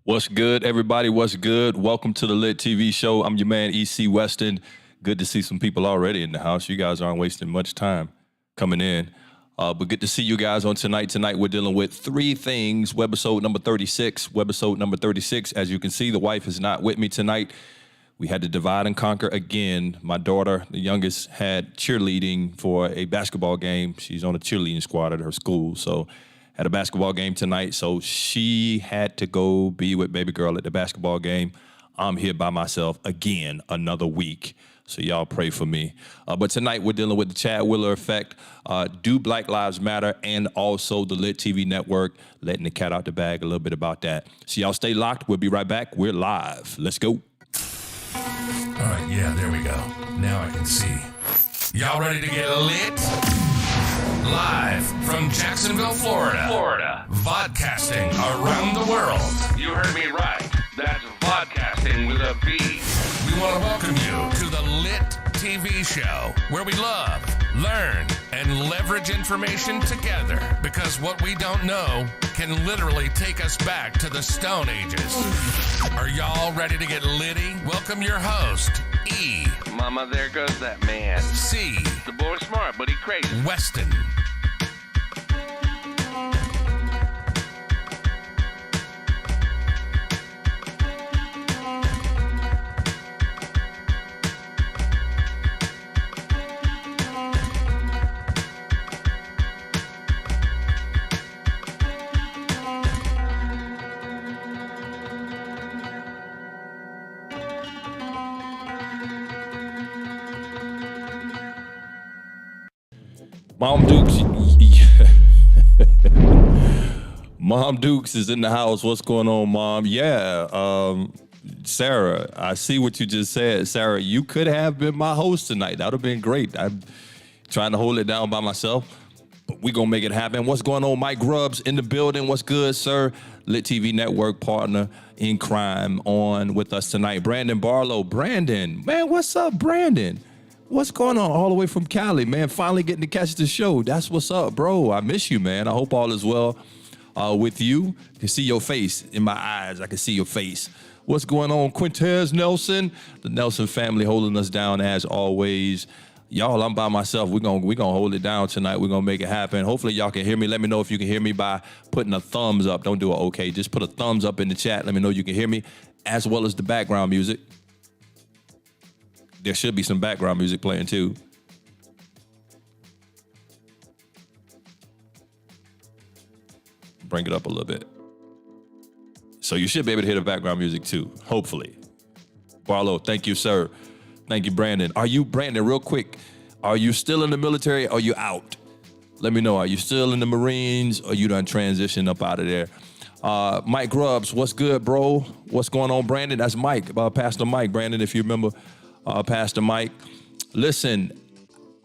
What's good, everybody? What's good? Welcome to the LiT TV show. I'm your man, E.C. Weston. Good to see some people already in the house. You guys aren't wasting much time coming in. But good to see you guys on tonight. Tonight, we're dealing with three things. Webisode number 36. Webisode number 36. As you can see, the wife is not with me tonight. We had to divide and conquer again. My daughter, the youngest, had cheerleading for a basketball game. She's on a cheerleading squad at her school, so had a basketball game tonight. So she had to go be with baby girl at the basketball game. I'm here by myself again, another week. So y'all pray for me. But tonight we're dealing with the Chad Wheeler effect, Do Black Lives Matter, and also the LiT TV network, letting the cat out the bag, a little bit about that. So y'all stay locked. We'll be right back. We're live. Let's go. All right, yeah, there we go. Now I can see. Y'all ready to get lit? Live from Jacksonville, Florida. Vodcasting around the world. You heard me right. That's vodcasting with a V. We want to welcome you to the LiT TV show, where we love, learn, and leverage information together. Because what we don't know can literally take us back to the Stone Ages. Are y'all ready to get litty? Welcome your host, E. Mama, there goes that man. C. The boy's smart, but he crazy. Weston. Mom Dukes. Mom Dukes is in the house. What's going on, Mom? Yeah, Sarah, I see what you just said. Sarah, you could have been my host tonight. That would have been great. I'm trying to hold it down by myself, but we're going to make it happen. What's going on? Mike Grubbs in the building. What's good, sir? LiT TV network partner in crime on with us tonight. Brandon Barlow. Brandon, man, what's up, Brandon? What's going on all the way from Cali, man? Finally getting to catch the show. That's what's up, bro. I miss you, man. I hope all is well with you. I can see your face in my eyes. I can see your face. What's going on, Quintez Nelson? The Nelson family holding us down as always. Y'all, I'm by myself. We're gonna hold it down tonight. We're gonna make it happen. Hopefully y'all can hear me. Let me know if you can hear me by putting a thumbs up. Don't do it okay. Just put a thumbs up in the chat. Let me know you can hear me, as well as the background music. There should be some background music playing too. Bring it up a little bit. So you should be able to hear the background music too, hopefully. Barlow, thank you, sir. Thank you, Brandon. Brandon, real quick, are you still in the military or are you out? Let me know, are you still in the Marines or you done transitioned up out of there? Mike Grubbs, what's good, bro? What's going on, Brandon? That's Mike, Pastor Mike, Brandon, if you remember. Pastor Mike, listen,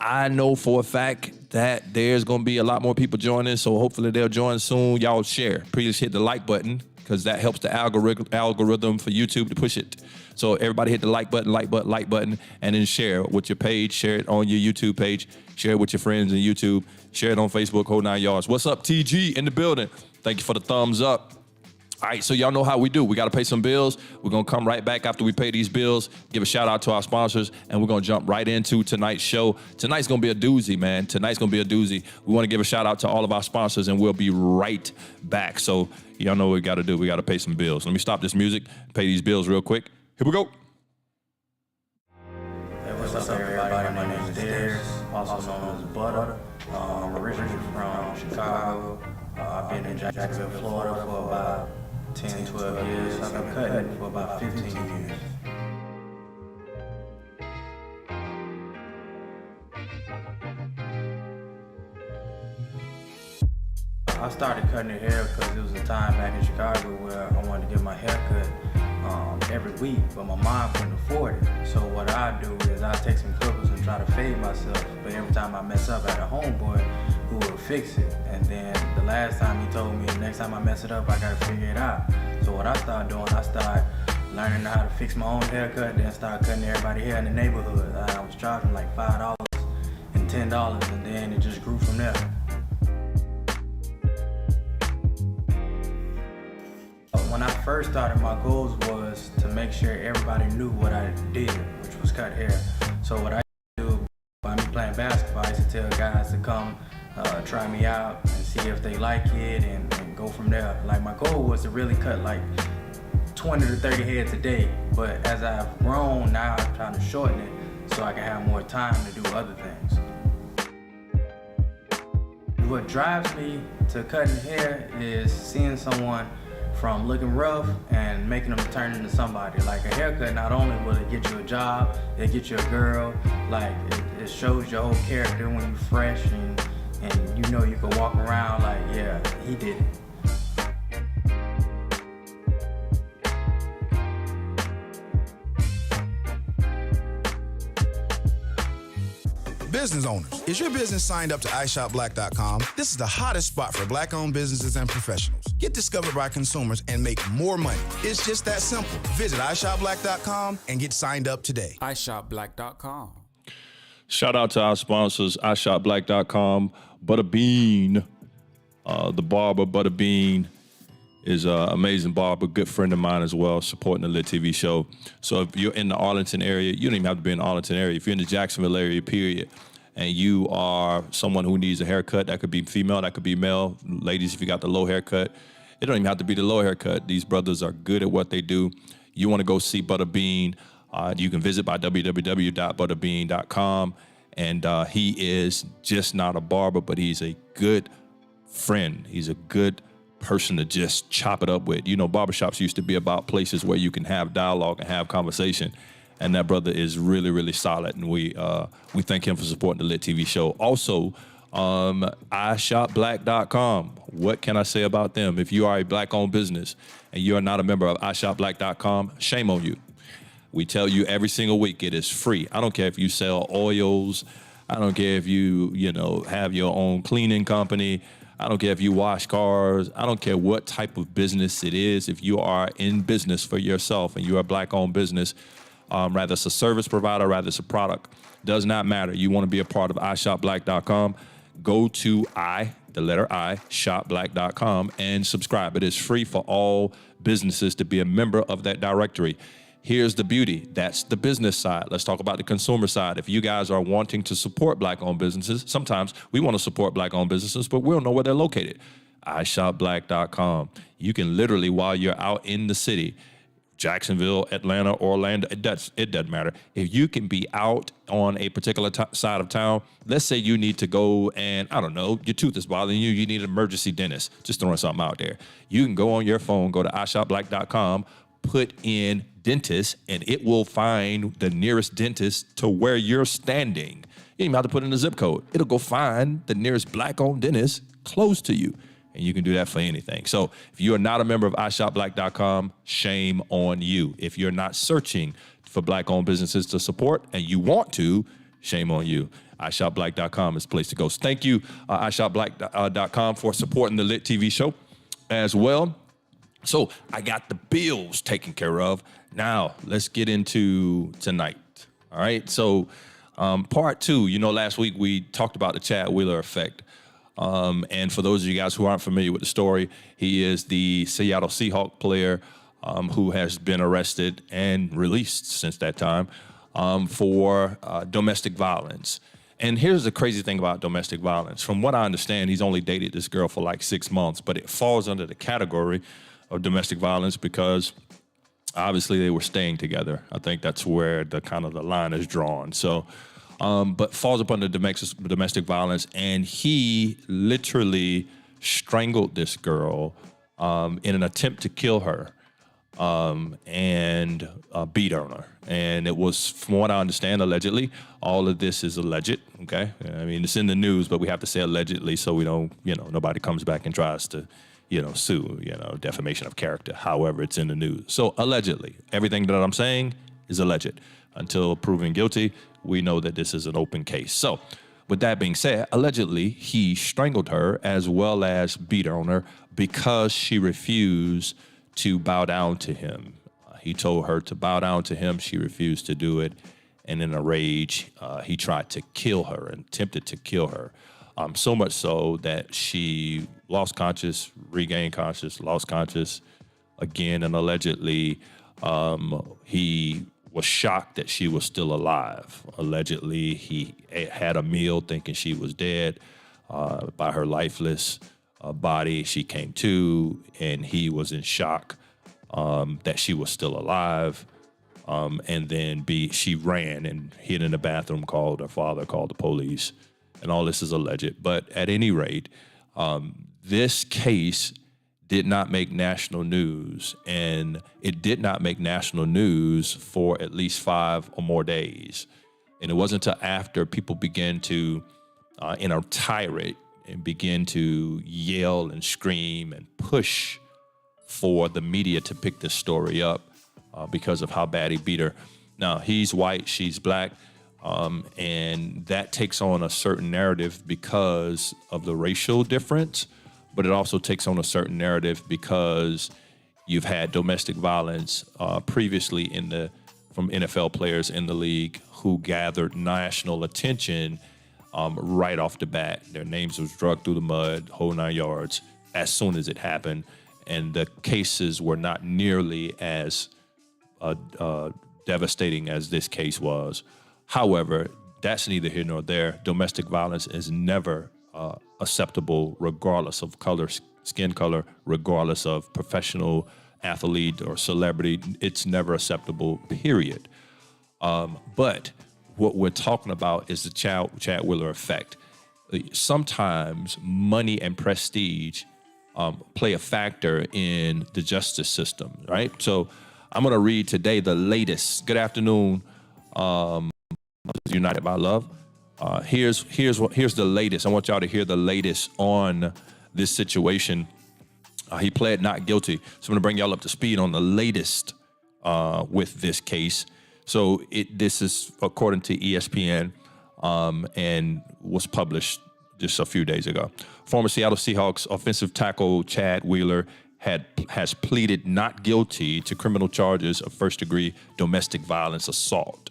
I know for a fact that there's going to be a lot more people joining, so hopefully they'll join soon. Y'all share. Please hit the like button because that helps the algorithm for YouTube to push it. So everybody hit the like button, and then share with your page. Share it on your YouTube page. Share it with your friends on YouTube. Share it on Facebook, whole 9 yards. What's up, TG in the building? Thank you for the thumbs up. All right, so y'all know how we do. We got to pay some bills. We're going to come right back after we pay these bills, give a shout out to our sponsors, and we're going to jump right into tonight's show. Tonight's going to be a doozy, man. Tonight's going to be a doozy. We want to give a shout out to all of our sponsors, and we'll be right back. So y'all know what we got to do. We got to pay some bills. Let me stop this music, pay these bills real quick. Here we go. Hey, what's up, everybody? My name is Darius, also known as Butter. I'm originally from Chicago. I've been in Jacksonville, Florida for about 10, 12 years. I've been cutting for about 15 years. I started cutting hair because it was a time back in Chicago where I wanted to get my hair cut every week, but my mom couldn't afford it. So what I do is I take some clippers and try to fade myself, but every time I mess up, I had a homeboy who would fix it. And then the last time he told me, next time I mess it up, I gotta figure it out. So what I started doing, I started learning how to fix my own haircut, then started cutting everybody's hair in the neighborhood. I was charging like $5 and $10, and then it just grew from there. When I first started, my goals was to make sure everybody knew what I did, which was cut hair. So what I do by me playing basketball, I used to tell guys to come try me out and see if they like it and go from there. Like my goal was to really cut like 20 to 30 heads a day, but as I've grown, now I'm trying to shorten it so I can have more time to do other things. What drives me to cutting hair is seeing someone from looking rough and making them turn into somebody. Like a haircut, not only will it get you a job, it'll get you a girl, like it shows your whole character when you're fresh and you know you can walk around like, yeah, he did it. Business owners, is your business signed up to iShopBlack.com? This is the hottest spot for Black-owned businesses and professionals. Get discovered by consumers and make more money. It's just that simple. Visit iShopBlack.com and get signed up today. iShopBlack.com. Shout out to our sponsors, iShopBlack.com. Butterbean, the barber Butterbean is an amazing barber, good friend of mine as well, supporting the LiT TV show. So if you're in the Arlington area, you don't even have to be in the Arlington area. If you're in the Jacksonville area, period, and you are someone who needs a haircut, that could be female, that could be male. Ladies, if you got the low haircut, it don't even have to be the low haircut. These brothers are good at what they do. You want to go see Butterbean, you can visit by www.butterbean.com. And he is just not a barber, but he's a good friend. He's a good person to just chop it up with. You know, barbershops used to be about places where you can have dialogue and have conversation. And that brother is really, really solid. And we thank him for supporting the LiT TV show. Also, iShopBlack.com. What can I say about them? If you are a Black-owned business and you are not a member of iShopBlack.com, shame on you. We tell you every single week it is free. I don't care if you sell oils. I don't care if you have your own cleaning company. I don't care if you wash cars. I don't care what type of business it is. If you are in business for yourself and you're a Black-owned business, rather it's a service provider, rather it's a product, does not matter. You want to be a part of iShopBlack.com, go to the letter I, shopblack.com, and subscribe. It is free for all businesses to be a member of that directory. Here's the beauty. That's the business side. Let's talk about the consumer side. If you guys are wanting to support Black-owned businesses, sometimes we want to support Black-owned businesses, but we don't know where they're located. iShopBlack.com. You can literally, while you're out in the city, Jacksonville, Atlanta, Orlando, it doesn't matter. If you can be out on a particular side of town, let's say you need to go and, I don't know, your tooth is bothering you, you need an emergency dentist, just throwing something out there. You can go on your phone, go to iShopBlack.com, put in dentist, and it will find the nearest dentist to where you're standing. You don't even have to put in a zip code. It'll go find the nearest Black-owned dentist close to you. And you can do that for anything. So if you are not a member of iShopBlack.com, shame on you. If you're not searching for Black-owned businesses to support and you want to, shame on you. iShopBlack.com is the place to go. So thank you, iShopBlack.com, for supporting the LiT TV show as well. So I got the bills taken care of. Now let's get into tonight. All right. So part two, last week we talked about the Chad Wheeler effect. And for those of you guys who aren't familiar with the story, he is the Seattle Seahawks player who has been arrested and released since that time for domestic violence. And here's the crazy thing about domestic violence. From what I understand, he's only dated this girl for like 6 months, but it falls under the category of domestic violence because obviously they were staying together. I think that's where the line is drawn. So, but falls up under domestic violence, and he literally strangled this girl in an attempt to kill her and beat on her. And it was, from what I understand, allegedly. All of this is alleged, okay? I mean, it's in the news, but we have to say allegedly so we don't, nobody comes back and tries to, sue, defamation of character. However, it's in the news. So allegedly, everything that I'm saying is alleged. Until proven guilty, we know that this is an open case. So with that being said, allegedly, he strangled her as well as beat on her because she refused to bow down to him. He told her to bow down to him. She refused to do it. And in a rage, he tried to kill her and attempted to kill her. So much so that she lost conscious, regained conscious, lost conscious, again, and allegedly he was shocked that she was still alive. Allegedly, he had a meal thinking she was dead. By her lifeless body, she came to, and he was in shock that she was still alive. And then she ran and hid in the bathroom, called her father, called the police, and all this is alleged. But at any rate, this case did not make national news, and it did not make national news for at least 5 or more days. And it wasn't until after people began to, in a tirade, and begin to yell and scream and push for the media to pick this story up because of how bad he beat her. Now, he's white, she's black, and that takes on a certain narrative because of the racial difference, but it also takes on a certain narrative because you've had domestic violence previously from NFL players in the league who gathered national attention right off the bat. Their names was dragged through the mud, whole 9 yards, as soon as it happened. And the cases were not nearly as devastating as this case was. However, that's neither here nor there. Domestic violence is never acceptable, regardless of color, skin color, regardless of professional athlete or celebrity. It's never acceptable, period. But what we're talking about is the Chad Wheeler effect. Sometimes money and prestige play a factor in the justice system, right? So I'm going to read today the latest. Good afternoon, United by Love. Here's the latest. I want y'all to hear the latest on this situation. He pled not guilty. So I'm going to bring y'all up to speed on the latest with this case. So this is according to ESPN and was published just a few days ago. Former Seattle Seahawks offensive tackle Chad Wheeler has pleaded not guilty to criminal charges of first-degree domestic violence assault.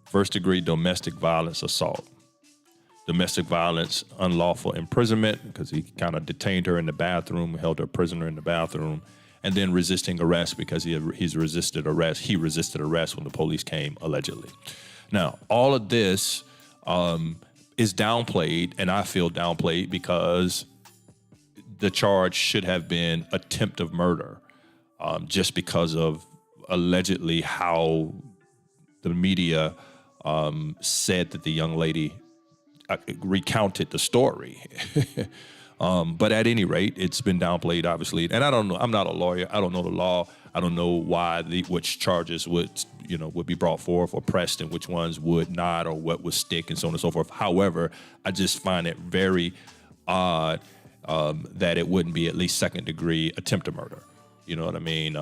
First-degree domestic violence assault. Domestic violence, unlawful imprisonment, because he kind of detained her in the bathroom, held her prisoner in the bathroom, and then resisting arrest because he's resisted arrest. He resisted arrest when the police came, allegedly. Now, all of this is downplayed, and I feel downplayed because the charge should have been attempt of murder, just because of allegedly how the media said that the young lady recounted the story. But at any rate, it's been downplayed, obviously. And I don't know. I'm not a lawyer. I don't know the law. I don't know why which charges would be brought forth or pressed and which ones would not, or what would stick, and so on and so forth. However, I just find it very odd that it wouldn't be at least second-degree attempt to murder. You know what I mean?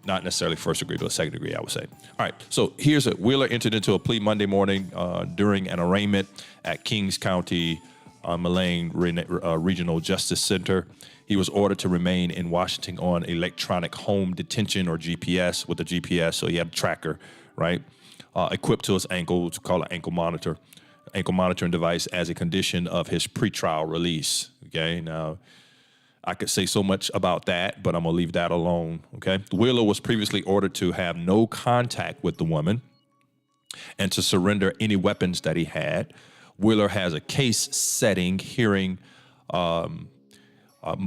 Not necessarily first degree, but second degree, I would say. All right, so here's it. Wheeler entered into a plea Monday morning during an arraignment at Kings County Mullane Regional Justice Center. He was ordered to remain in Washington on electronic home detention, or GPS, with a GPS, so he had a tracker, right? Equipped to his ankle, to call it ankle monitoring device, as a condition of his pretrial release, okay? Now, I could say so much about that, but I'm going to leave that alone, okay? Wheeler was previously ordered to have no contact with the woman and to surrender any weapons that he had. Wheeler has a case-setting hearing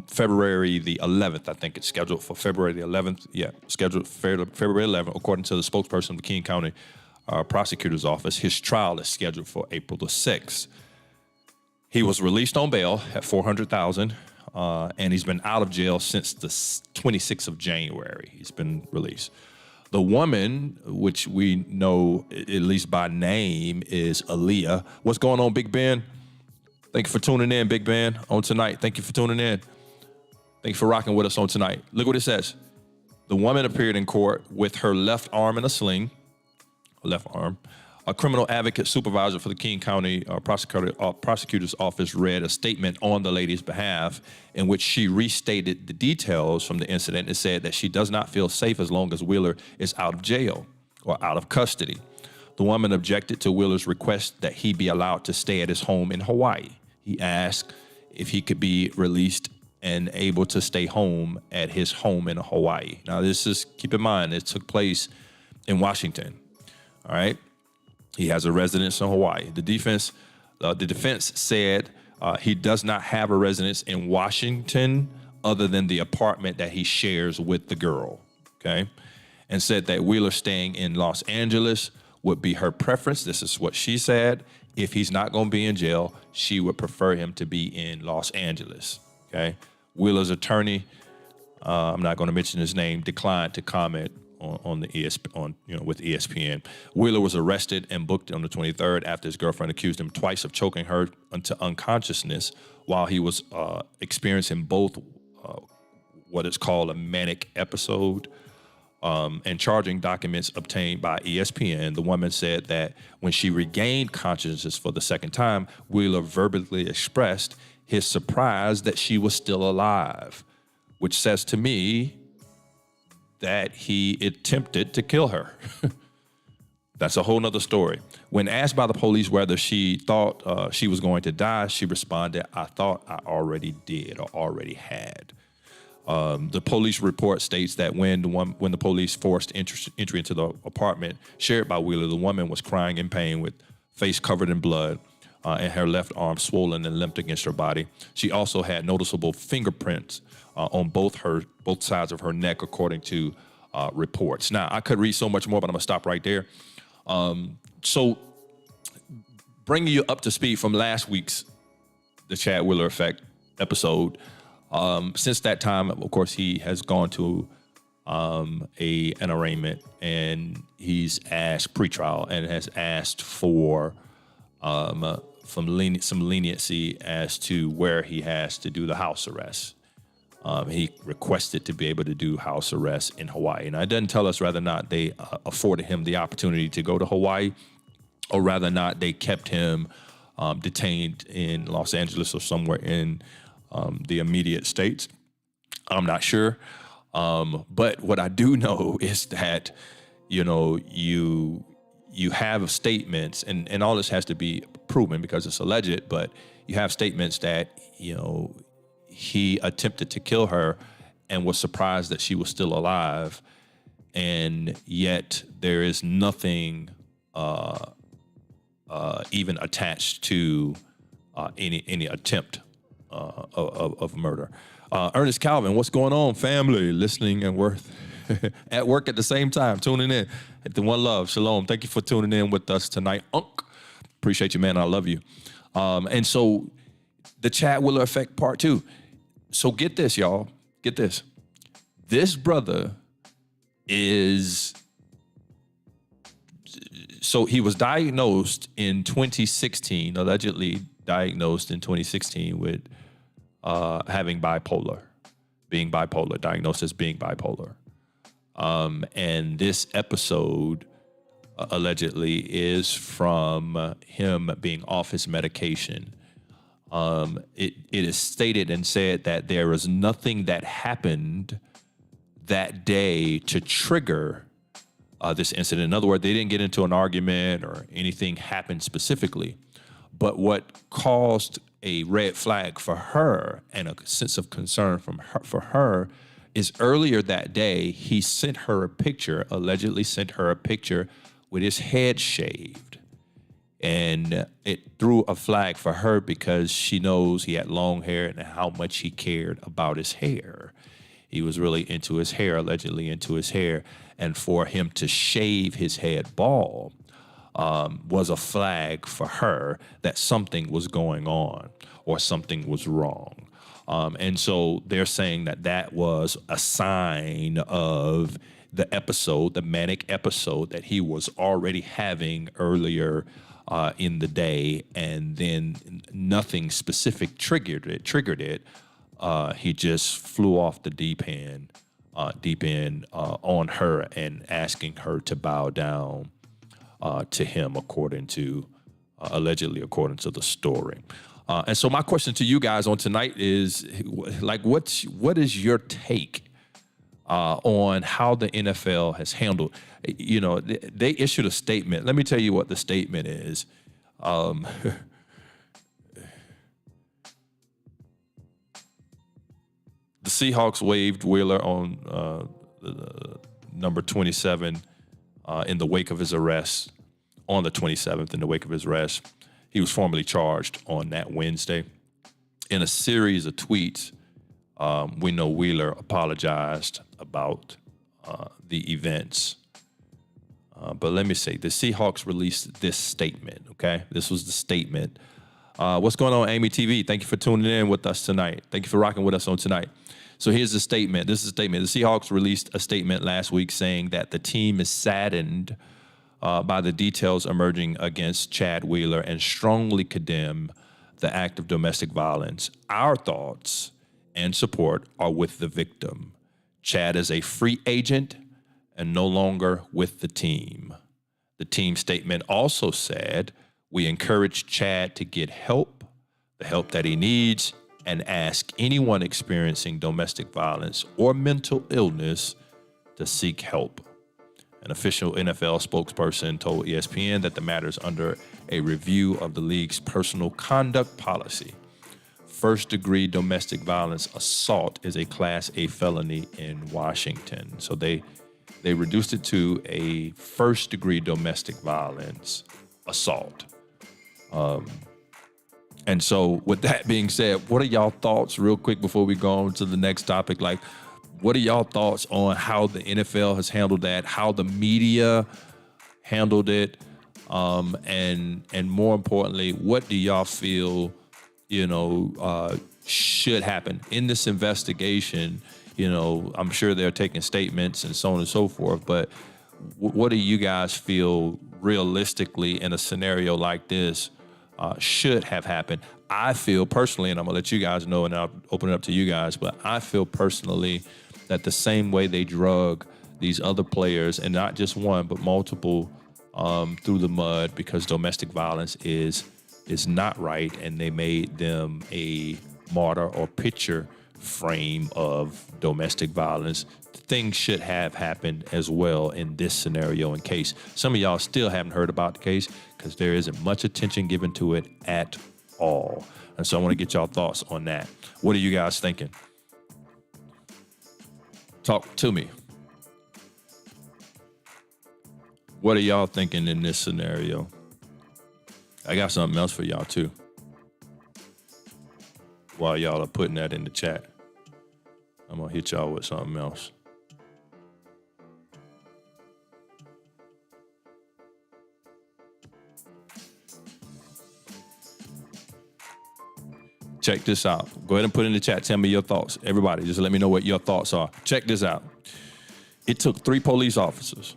February the 11th. I think it's scheduled for February the 11th. Yeah, scheduled for February 11th, according to the spokesperson of the King County Prosecutor's Office. His trial is scheduled for April the 6th. He was released on bail at $400,000. And he's been out of jail since the 26th of January. He's been released. The woman, which we know at least by name, is Aaliyah. What's going on, Big Ben? Thank you for tuning in, Big Ben, on tonight. Thank you for tuning in. Thank you for rocking with us on tonight. Look what it says. The woman appeared in court with her left arm in a sling, left arm. A criminal advocate supervisor for the King County Prosecutor's Office read a statement on the lady's behalf in which she restated the details from the incident and said that she does not feel safe as long as Wheeler is out of jail or out of custody. The woman objected to Wheeler's request that he be allowed to stay at his home in Hawaii. He asked if he could be released and able to stay home at his home in Hawaii. Now, keep in mind, it took place in Washington. All right. He has a residence in Hawaii. The defense said he does not have a residence in Washington other than the apartment that he shares with the girl. Okay. And said that Wheeler staying in Los Angeles would be her preference. This is what she said. If he's not going to be in jail, she would prefer him to be in Los Angeles. Okay. Wheeler's attorney, I'm not going to mention his name, declined to comment on with ESPN. Wheeler was arrested and booked on the 23rd after his girlfriend accused him twice of choking her into unconsciousness while he was experiencing both what is called a manic episode and charging documents obtained by ESPN. The woman said that when she regained consciousness for the second time, Wheeler verbally expressed his surprise that she was still alive, which says to me that he attempted to kill her. That's a whole nother story. When asked by the police whether she thought she was going to die, she responded, "I thought I already did or already had." The police report states that when the police forced entry into the apartment shared by Wheeler, the woman was crying in pain with face covered in blood and her left arm swollen and limped against her body. She also had noticeable fingerprints on both sides of her neck, according to reports. Now, I could read so much more, but I'm gonna stop right there. So, bringing you up to speed from last week's The Chad Wheeler Effect episode. Since that time, of course, he has gone to an arraignment, and he's asked pretrial and has asked for some leniency as to where he has to do the house arrest. He requested to be able to do house arrest in Hawaii. Now, it doesn't tell us whether or not they afforded him the opportunity to go to Hawaii, or whether or not they kept him detained in Los Angeles or somewhere in the immediate states. I'm not sure. But what I do know is that, you have statements, and all this has to be proven because it's alleged, but you have statements that, he attempted to kill her and was surprised that she was still alive. And yet there is nothing even attached to any attempt of murder. Ernest Calvin, what's going on, family? Listening and at work at the same time, tuning in at the One Love. Shalom. Thank you for tuning in with us tonight, Unc. Appreciate you, man. I love you. And so the Chad Wheeler Effect Part 2. So get this, y'all. Get this. This brother so he was diagnosed in 2016, allegedly diagnosed in 2016 with being bipolar, diagnosed as being bipolar. And this episode allegedly is from him being off his medication. It is stated and said that there was nothing that happened that day to trigger this incident. In other words, they didn't get into an argument or anything happened specifically. But what caused a red flag for her and a sense of concern for her is earlier that day, he allegedly sent her a picture with his head shaved. And it threw a flag for her because she knows he had long hair and how much he cared about his hair. He was really into his hair, allegedly into his hair. And for him to shave his head bald was a flag for her that something was going on or something was wrong. And so they're saying that was a sign of the manic episode that he was already having earlier in the day, and then nothing specific triggered it. He just flew off the deep end on her and asking her to bow down to him, allegedly according to the story. And so my question to you guys on tonight is, what is your take on how the NFL has handled? They issued a statement. Let me tell you what the statement is. The Seahawks waived Wheeler on number 27 in the wake of his arrest, on the 27th in the wake of his arrest. He was formally charged on that Wednesday. In a series of tweets, we know Wheeler apologized about the events. But let me say, the Seahawks released this statement, okay? This was the statement. What's going on, Amy TV? Thank you for tuning in with us tonight. Thank you for rocking with us on tonight. So here's the statement. This is a statement. The Seahawks released a statement last week saying that the team is saddened by the details emerging against Chad Wheeler and strongly condemn the act of domestic violence. Our thoughts and support are with the victim. Chad is a free agent and no longer with the team. The team statement also said, we encourage Chad to get help, the help that he needs, and ask anyone experiencing domestic violence or mental illness to seek help. An official NFL spokesperson told ESPN that the matter is under a review of the league's personal conduct policy. First-degree domestic violence assault is a Class A felony in Washington. So they reduced it to a first-degree domestic violence assault. And so with that being said, what are y'all thoughts real quick before we go on to the next topic? Like, what are y'all thoughts on how the NFL has handled that, how the media handled it, and more importantly, what do y'all feel, should happen in this investigation? I'm sure they're taking statements and so on and so forth, but what do you guys feel realistically in a scenario like this should have happened? I feel personally, and I'm gonna let you guys know and I'll open it up to you guys, but I feel personally that the same way they drug these other players, and not just one, but multiple, through the mud because domestic violence is not right, and they made them a martyr or picture frame of domestic violence, things should have happened as well in this scenario, in case some of y'all still haven't heard about the case, because there isn't much attention given to it at all. And so I want to get y'all thoughts on that. What are you guys thinking? Talk to me. What are y'all thinking in this scenario? I got something else for y'all too, while y'all are putting that in the chat. I'm gonna hit y'all with something else. Check this out. Go ahead and put it in the chat. Tell me your thoughts. Everybody, just let me know what your thoughts are. Check this out. It took 3 police officers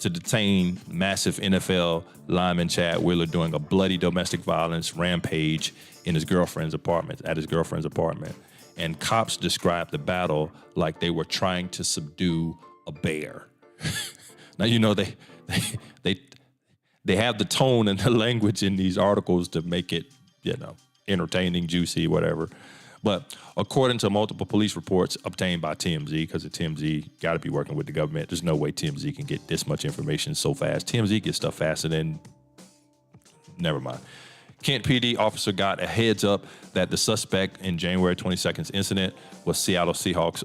to detain massive NFL lineman Chad Wheeler during a bloody domestic violence rampage in his girlfriend's apartment, And cops described the battle like they were trying to subdue a bear. Now, they have the tone and the language in these articles to make it, entertaining, juicy, whatever. But according to multiple police reports obtained by TMZ, because the TMZ got to be working with the government, there's no way TMZ can get this much information so fast. TMZ gets stuff faster than, never mind. Kent PD officer got a heads up that the suspect in January 22nd's incident was Seattle Seahawks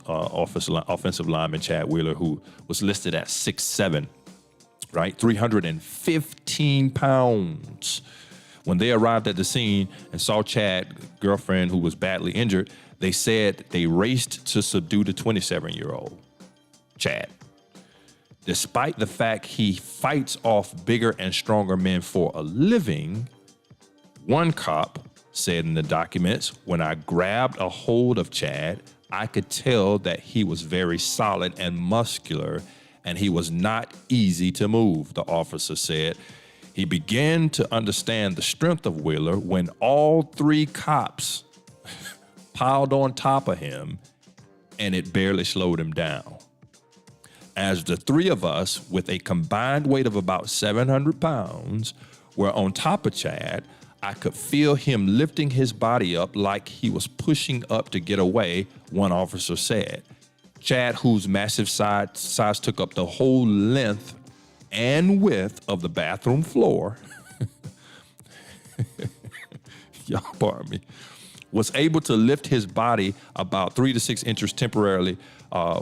offensive lineman Chad Wheeler, who was listed at 6'7", right? 315 pounds. When they arrived at the scene and saw Chad's girlfriend, who was badly injured, they said they raced to subdue the 27-year-old Chad. Despite the fact he fights off bigger and stronger men for a living, one cop said in the documents, when I grabbed a hold of Chad, I could tell that he was very solid and muscular, and he was not easy to move, the officer said. He began to understand the strength of Wheeler when all 3 cops piled on top of him, and it barely slowed him down. As the 3 of us, with a combined weight of about 700 pounds, were on top of Chad, I could feel him lifting his body up like he was pushing up to get away, one officer said. Chad, whose massive size took up the whole length and width of the bathroom floor, y'all pardon me, was able to lift his body about 3 to 6 inches temporarily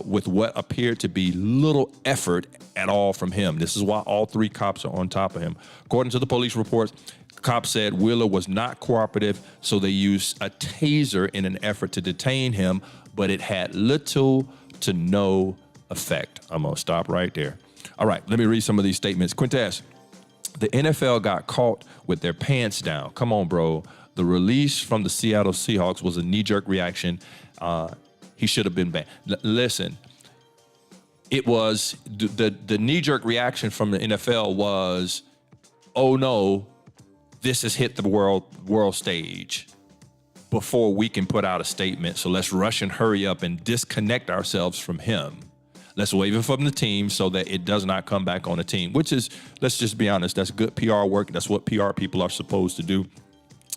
with what appeared to be little effort at all from him. This is why all 3 cops are on top of him. According to the police reports, cops said Wheeler was not cooperative, so they used a taser in an effort to detain him, but it had little to no effect. I'm going to stop right there. All right, let me read some of these statements. Quintez, the NFL got caught with their pants down. Come on, bro. The release from the Seattle Seahawks was a knee-jerk reaction. He should have been banned. Listen, it was the knee-jerk reaction from the NFL was, oh no, this has hit the world stage before we can put out a statement. So let's rush and hurry up and disconnect ourselves from him. Let's waive it from the team so that it does not come back on the team, which is, let's just be honest, that's good PR work. That's what PR people are supposed to do.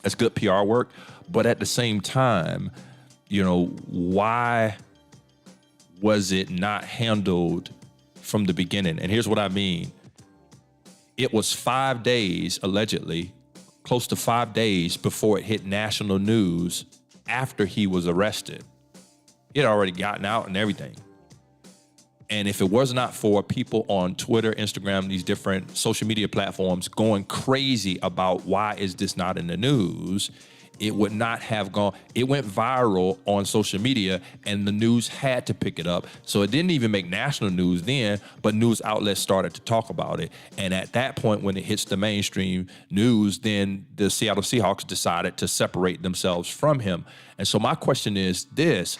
That's good PR work. But at the same time, you know, why was it not handled from the beginning? And here's what I mean. It was 5 days, allegedly, close to 5 days before it hit national news after he was arrested. It had already gotten out and everything. And if it was not for people on Twitter, Instagram, these different social media platforms going crazy about why is this not in the news, it would not have gone. It went viral on social media and the news had to pick it up. So it didn't even make national news then, but news outlets started to talk about it. And at that point, when it hits the mainstream news, then the Seattle Seahawks decided to separate themselves from him. And so my question is this.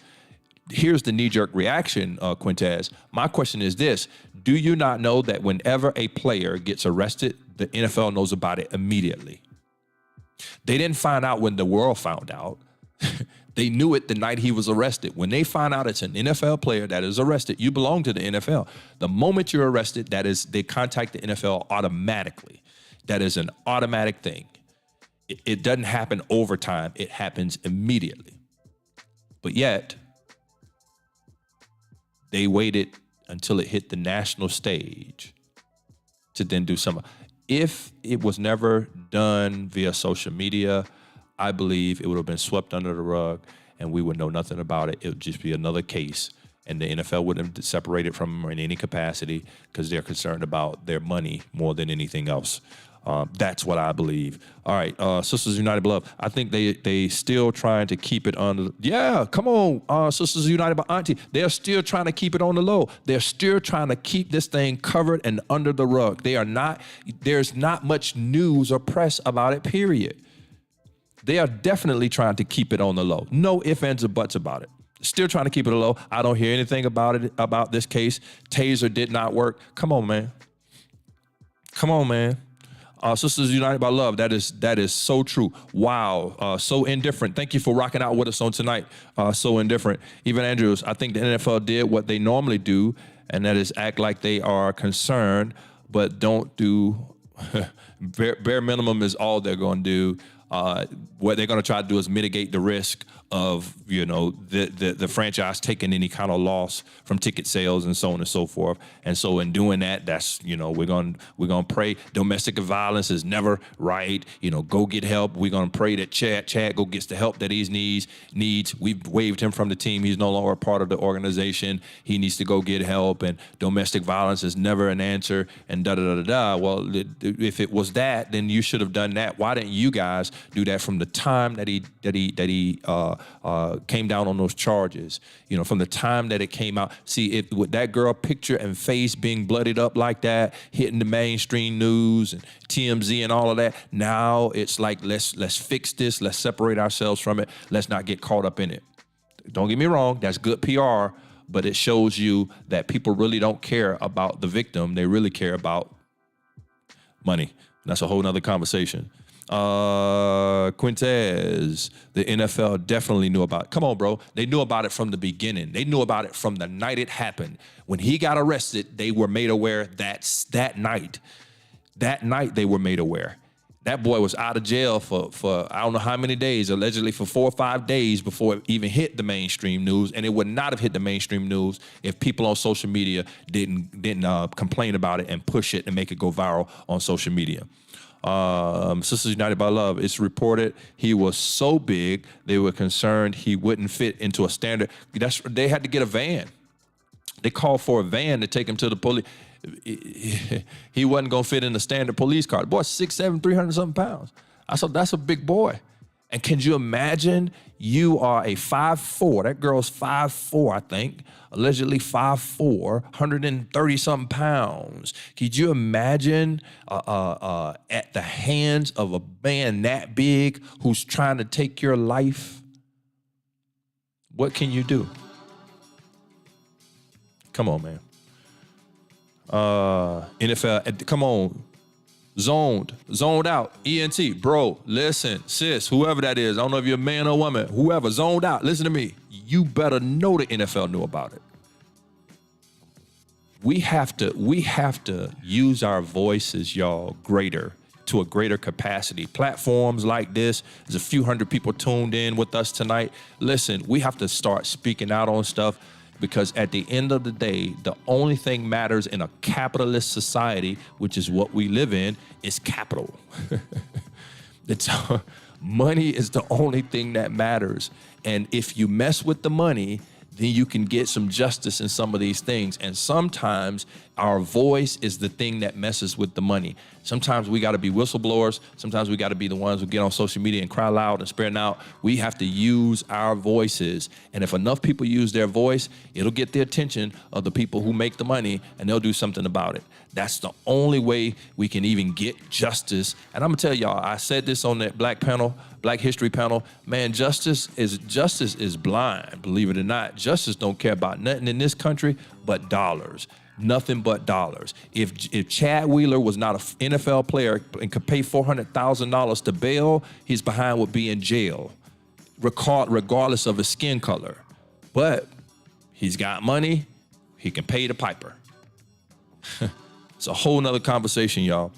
Here's the knee-jerk reaction, Quintez. My question is this. Do you not know that whenever a player gets arrested, the NFL knows about it immediately? They didn't find out when the world found out. They knew it the night he was arrested. When they find out it's an NFL player that is arrested, you belong to the NFL. The moment you're arrested, they contact the NFL automatically. That is an automatic thing. It doesn't happen over time. It happens immediately. But yet, they waited until it hit the national stage to then do something. If it was never done via social media, I believe it would have been swept under the rug and we would know nothing about it. It would just be another case and the NFL wouldn't separate it from them in any capacity because they're concerned about their money more than anything else. That's what I believe. All right, Sisters United Beloved. I think they still trying to keep it on. Yeah, come on, Sisters United by Auntie. They're still trying to keep it on the low. They're still trying to keep this thing covered and under the rug. There's not much news or press about it, period. They are definitely trying to keep it on the low. No ifs, ands, or buts about it. Still trying to keep it low. I don't hear anything about this case. Taser did not work. Come on, man. Come on, man. Sisters United by Love, that is so true. Wow, so indifferent. Thank you for rocking out with us on tonight. So indifferent. Even Andrews, I think the NFL did what they normally do, and that is act like they are concerned, but don't do, bare minimum is all they're going to do. What they're going to try to do is mitigate the risk of, the franchise taking any kind of loss from ticket sales and so on and so forth. And so in doing that, that's, we're going to pray domestic violence is never right. Go get help. We're going to pray that Chad go gets the help that he needs. We've waived him from the team. He's no longer a part of the organization. He needs to go get help, and domestic violence is never an answer, and da-da-da-da-da. Well, if it was that, then you should have done that. Why didn't you guys do that from the time that he came down on those charges? From the time that it came out. See, with that girl picture and face being bloodied up like that, hitting the mainstream news and TMZ and all of that, now it's like let's fix this. Let's separate ourselves from it. Let's not get caught up in it. Don't get me wrong, that's good PR, but it shows you that people really don't care about the victim. They really care about money. That's a whole nother conversation. Quintez, the NFL definitely knew about it. Come on, bro. They knew about it from the beginning. They knew about it from the night it happened. When he got arrested, they were made aware that night. That night they were made aware. That boy was out of jail for I don't know how many days, allegedly for 4 or 5 days before it even hit the mainstream news. And it would not have hit the mainstream news if people on social media didn't complain about it and push it and make it go viral on social media. Sisters United by Love, it's reported he was so big, they were concerned he wouldn't fit into a standard. They had to get a van. They called for a van to take him to the police. He wasn't going to fit in the standard police car. The boy's 6'7", 300-something pounds. I said, that's a big boy. And can you imagine you are a 5'4", that girl's 5'4", I think, allegedly 5'4", 130-something pounds. Could you imagine at the hands of a man that big who's trying to take your life? What can you do? Come on, man. NFL, come on. Zoned out, ENT, bro, listen, sis, whoever that is, I don't know if you're a man or woman, whoever, zoned out, listen to me. You better know the NFL knew about it. We have to use our voices, y'all, to a greater capacity. Platforms like this, there's a few hundred people tuned in with us tonight. Listen, we have to start speaking out on stuff, because at the end of the day, the only thing matters in a capitalist society, which is what we live in, is capital. Money is the only thing that matters. And if you mess with the money, then you can get some justice in some of these things. And sometimes our voice is the thing that messes with the money. Sometimes we got to be whistleblowers. Sometimes we got to be the ones who get on social media and cry loud and spare out. We have to use our voices. And if enough people use their voice, it'll get the attention of the people who make the money, and they'll do something about it. That's the only way we can even get justice. And I'm gonna tell y'all, I said this on that Black History panel, man, justice is blind, believe it or not. Justice don't care about nothing in this country but dollars. Nothing but dollars. If Chad Wheeler was not an NFL player and could pay $400,000 to bail, his behind would be in jail, regardless of his skin color. But he's got money, he can pay the piper. It's a whole nother conversation, y'all.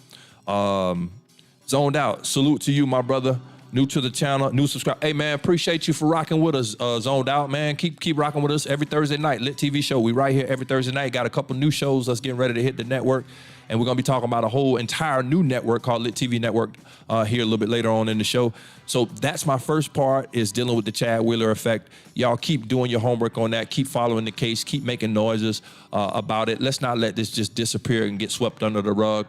Zoned out. Salute to you, my brother. New to the channel, new subscriber. Hey, man, appreciate you for rocking with us. Zoned out, man. Keep rocking with us every Thursday night. LiT TV show. We right here every Thursday night. Got a couple new shows that's getting ready to hit the network. And we're going to be talking about a whole entire new network called LiT TV Network here a little bit later on in the show. So that's my first part, is dealing with the Chad Wheeler effect. Y'all keep doing your homework on that. Keep following the case. Keep making noises about it. Let's not let this just disappear and get swept under the rug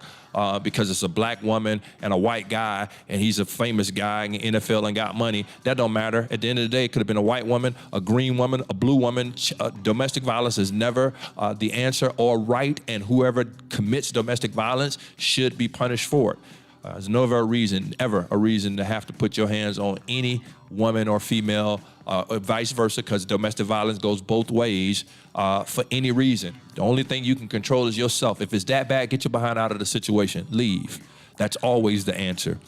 because it's a black woman and a white guy, and he's a famous guy in the NFL and got money. That don't matter. At the end of the day, it could have been a white woman, a green woman, a blue woman. Domestic violence is never the answer or right, and whoever commits domestic violence should be punished for it. There's never a reason to have to put your hands on any woman or female, or vice versa, because domestic violence goes both ways for any reason. The only thing you can control is yourself. If it's that bad, get your behind out of the situation. Leave. That's always the answer.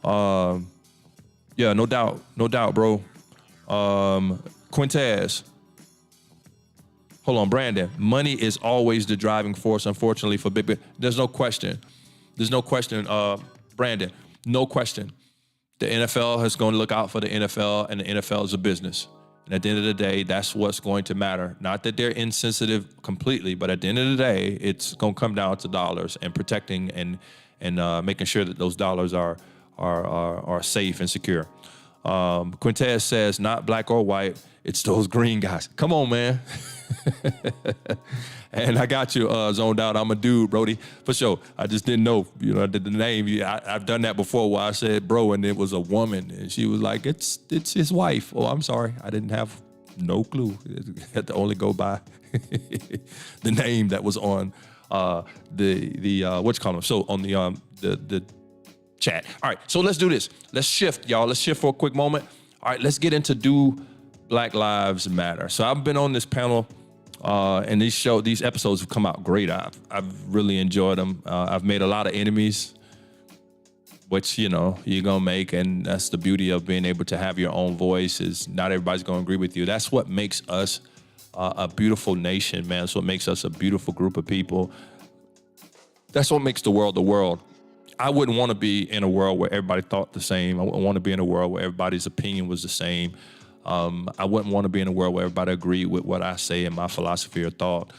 Yeah, no doubt, bro. Quintez. Hold on, Brandon. Money is always the driving force, unfortunately, for big. There's no question. Brandon, no question. The NFL is going to look out for the NFL, and the NFL is a business. And at the end of the day, that's what's going to matter. Not that they're insensitive completely, but at the end of the day, it's going to come down to dollars and protecting and making sure that those dollars are safe and secure. Quintez says, not black or white, it's those green guys. Come on, man. And I got you zoned out. I'm a dude, Brody, for sure. I just didn't know, the name. I've done that before where I said bro, and it was a woman, and she was like, it's his wife. Oh, I'm sorry. I didn't have no clue. I had to only go by the name that was on the what you call them. So on the chat. All right, so let's do this. Let's shift, y'all. Let's shift for a quick moment. All right, let's get into Do Black Lives Matter. So I've been on this panel, and these episodes have come out great. I've really enjoyed them. I've made a lot of enemies, which you're gonna make, and that's the beauty of being able to have your own voice. Is not everybody's gonna agree with you. That's what makes us a beautiful nation, man. That's what makes us a beautiful group of people. That's what makes the world the world. I wouldn't want to be in a world where everybody thought the same. I wouldn't want to be in a world where everybody's opinion was the same. I wouldn't want to be in a world where everybody agreed with what I say and my philosophy or thought.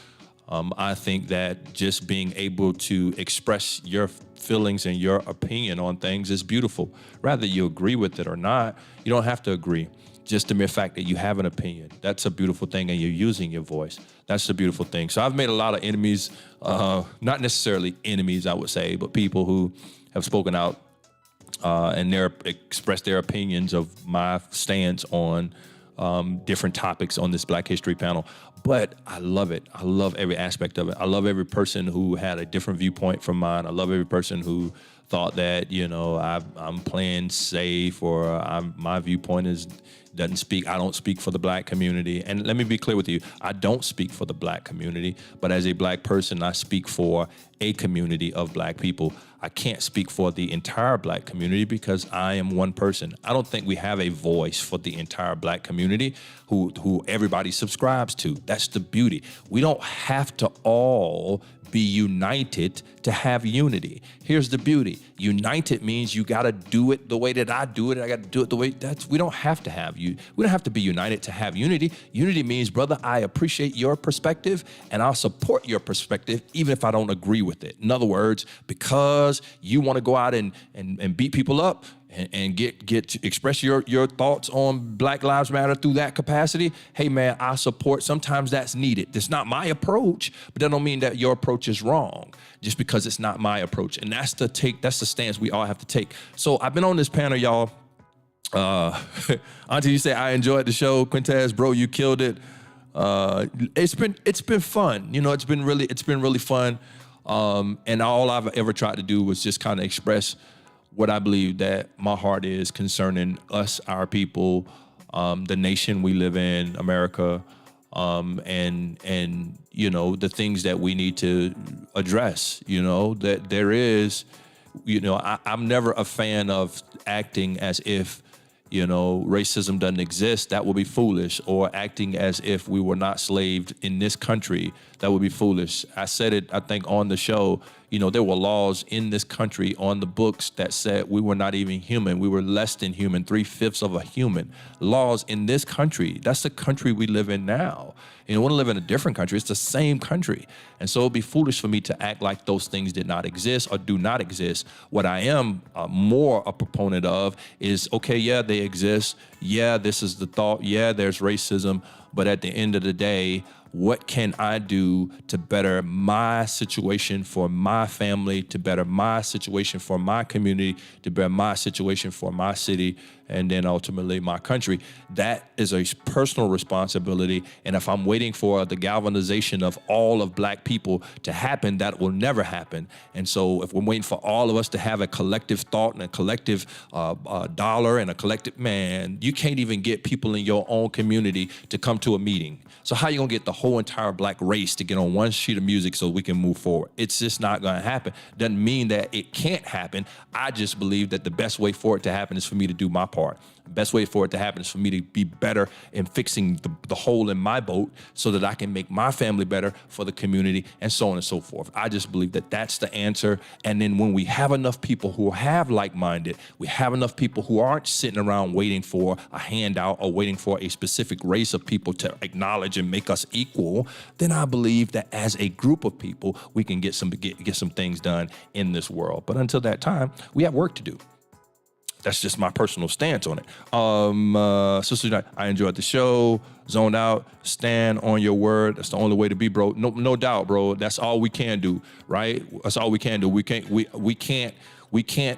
I think that just being able to express your feelings and your opinion on things is beautiful. Whether you agree with it or not, you don't have to agree. Just the mere fact that you have an opinion, that's a beautiful thing, and you're using your voice. That's the beautiful thing. So I've made a lot of enemies, not necessarily enemies, I would say, but people who have spoken out and expressed their opinions of my stance on different topics on this Black History panel. But I love it. I love every aspect of it. I love every person who had a different viewpoint from mine. I love every person who thought that, I'm playing safe, or my viewpoint doesn't speak. I don't speak for the Black community. And let me be clear with you. I don't speak for the Black community, but as a Black person, I speak for a community of Black people. I can't speak for the entire Black community because I am one person. I don't think we have a voice for the entire Black community who everybody subscribes to. That's the beauty. We don't have to all be united to have unity. Here's the beauty. United means you got to do it the way that I do it. I got to do it the way we don't have to have you. We don't have to be united to have unity. Unity means, brother, I appreciate your perspective and I'll support your perspective even if I don't agree with it. In other words, because you want to go out and beat people up and express your thoughts on Black Lives Matter through that capacity, hey man, I support. Sometimes that's needed. It's not my approach, but that don't mean that your approach is wrong just because it's not my approach. And that's the stance we all have to take. So I've been on this panel, y'all. Auntie, you say I enjoyed the show. Quintez, bro, you killed it. It's been fun. It's been really fun. And all I've ever tried to do was just kind of express what I believe that my heart is concerning us, our people, the nation we live in, America, and the things that we need to address. That there is, I'm never a fan of acting as if racism doesn't exist. That would be foolish. Or acting as if we were not slaved in this country. That would be foolish. I said it, I think, on the show. There were laws in this country on the books that said we were not even human. We were less than human, 3/5 of a human. Laws in this country. That's the country we live in now. We want to live in a different country. It's the same country. And so it'd be foolish for me to act like those things did not exist or do not exist. What I am more a proponent of is, okay, yeah, they exist. Yeah, this is the thought. Yeah, there's racism. But at the end of the day, what can I do to better my situation for my family, to better my situation for my community, to better my situation for my city, and then ultimately my country? That is a personal responsibility. And if I'm waiting for the galvanization of all of Black people to happen, that will never happen. And so if we're waiting for all of us to have a collective thought and a collective dollar and a collective, man, you can't even get people in your own community to come to a meeting. So how you gonna get the whole entire Black race to get on one sheet of music so we can move forward? It's just not gonna happen. Doesn't mean that it can't happen. I just believe that the best way for it to happen is for me to do my part. The best way for it to happen is for me to be better in fixing the hole in my boat so that I can make my family better for the community, and so on and so forth. I just believe that that's the answer. And then when we have enough people who have like-minded, we have enough people who aren't sitting around waiting for a handout or waiting for a specific race of people to acknowledge and make us equal, then I believe that as a group of people, we can get some things done in this world. But until that time, we have work to do. That's just my personal stance on it. Sister, I enjoyed the show. Zoned out. Stand on your word. That's the only way to be, bro. No doubt, bro. That's all we can do, right? That's all we can do. We can't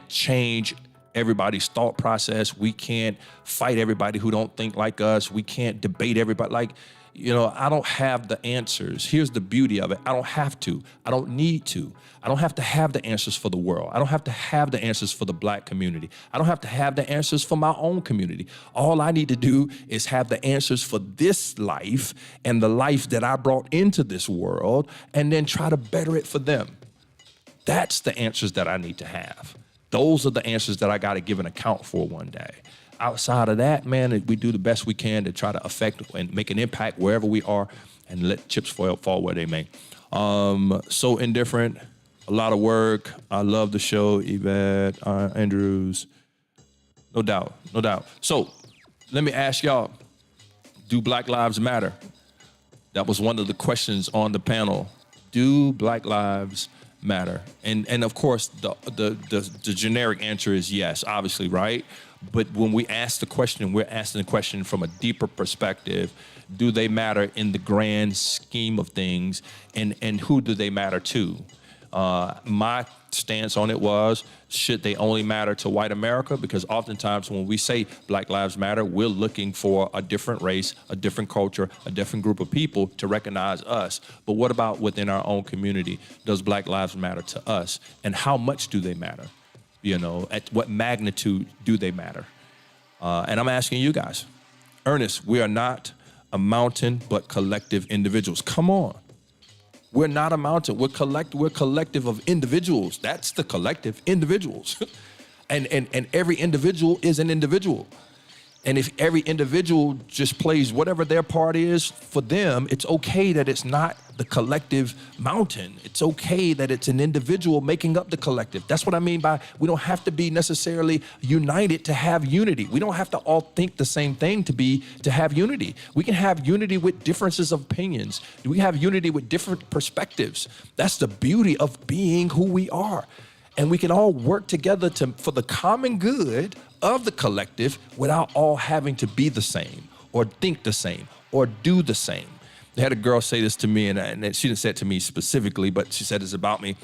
change everybody's thought process. We can't fight everybody who don't think like us. We can't debate everybody. I don't have the answers. Here's the beauty of it. I don't have to. I don't need to. I don't have to have the answers for the world. I don't have to have the answers for the Black community. I don't have to have the answers for my own community. All I need to do is have the answers for this life and the life that I brought into this world, and then try to better it for them. That's the answers that I need to have. Those are the answers that I got to give an account for one day. Outside of that, man, we do the best we can to try to affect and make an impact wherever we are and let chips fall where they may. So Indifferent, a lot of work. I love the show, Yvette, Andrews. No doubt. So let me ask y'all, do Black Lives Matter? That was one of the questions on the panel. do Black Lives matter? And of course, the generic answer is yes, obviously, right? But when we ask the question, we're asking the question from a deeper perspective. Do they matter in the grand scheme of things? And who do they matter to? My stance on it was, should they only matter to white America? Because oftentimes when we say Black Lives Matter, we're looking for a different race, a different culture, a different group of people to recognize us. But what about within our own community? Does Black Lives matter to us? And how much do they matter? You know, at what magnitude do they matter? And I'm asking you guys, Ernest, we are not a mountain, but collective individuals. Come on. We're not a mountain. We're collective of individuals. That's the collective, individuals. and every individual is an individual. And if every individual just plays whatever their part is for them, it's okay that it's not the collective mountain. It's okay that it's an individual making up the collective. That's what I mean by we don't have to be necessarily united to have unity. We don't have to all think the same thing to have unity. We can have unity with differences of opinions. We have unity with different perspectives. That's the beauty of being who we are. And we can all work together for the common good of the collective without all having to be the same or think the same or do the same. They had a girl say this to me, and she didn't say it to me specifically, but she said this about me.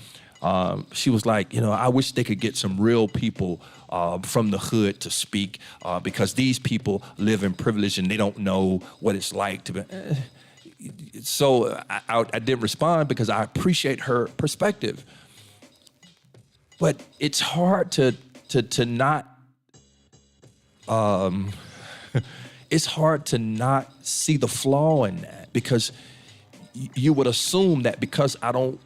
She was like, you know, I wish they could get some real people from the hood to speak because these people live in privilege and they don't know what it's like to be. So I didn't respond because I appreciate her perspective. But it's hard to not, it's hard to not see the flaw in that because you would assume that because I don't